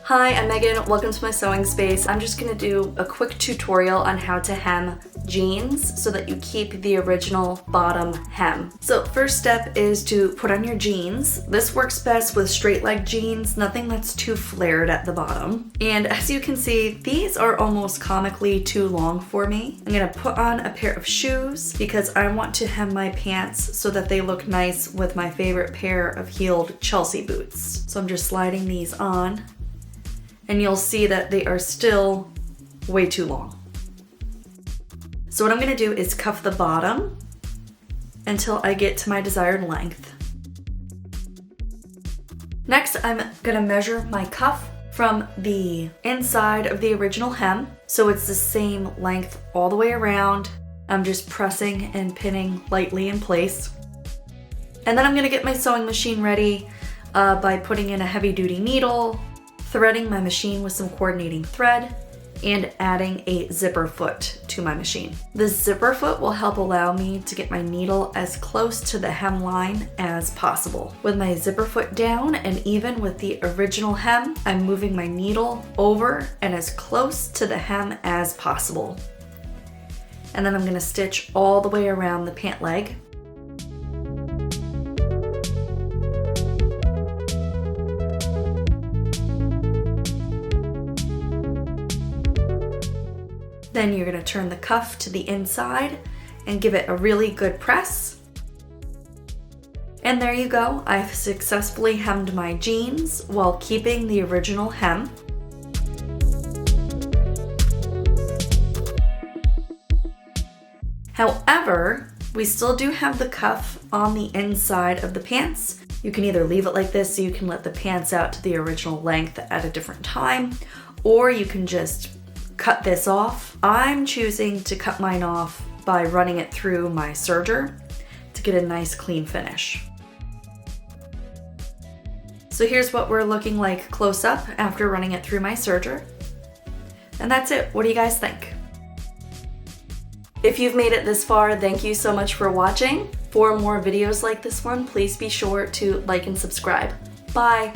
Hi, I'm Megan. Welcome to my sewing space. I'm just gonna do a quick tutorial on how to hem jeans so that you keep the original bottom hem. So first step is to put on your jeans. This works best with straight leg jeans, nothing that's too flared at the bottom. And as you can see, these are almost comically too long for me. I'm gonna put on a pair of shoes because I want to hem my pants so that they look nice with my favorite pair of heeled Chelsea boots. So I'm just sliding these on, and you'll see that they are still way too long. So what I'm gonna do is cuff the bottom until I get to my desired length. Next, I'm gonna measure my cuff from the inside of the original hem, so it's the same length all the way around. I'm just pressing and pinning lightly in place. And then I'm gonna get my sewing machine ready by putting in a heavy-duty needle, threading my machine with some coordinating thread, and adding a zipper foot to my machine. The zipper foot will help allow me to get my needle as close to the hemline as possible. With my zipper foot down and even with the original hem, I'm moving my needle over and as close to the hem as possible. And then I'm gonna stitch all the way around the pant leg. Then you're gonna turn the cuff to the inside and give it a really good press. And there you go, I've successfully hemmed my jeans while keeping the original hem. However, we still do have the cuff on the inside of the pants. You can either leave it like this so you can let the pants out to the original length at a different time, or you can just cut this off. I'm choosing to cut mine off by running it through my serger to get a nice clean finish. So here's what we're looking like close up after running it through my serger. And that's it. What do you guys think? If you've made it this far, thank you so much for watching. For more videos like this one, please be sure to like and subscribe. Bye!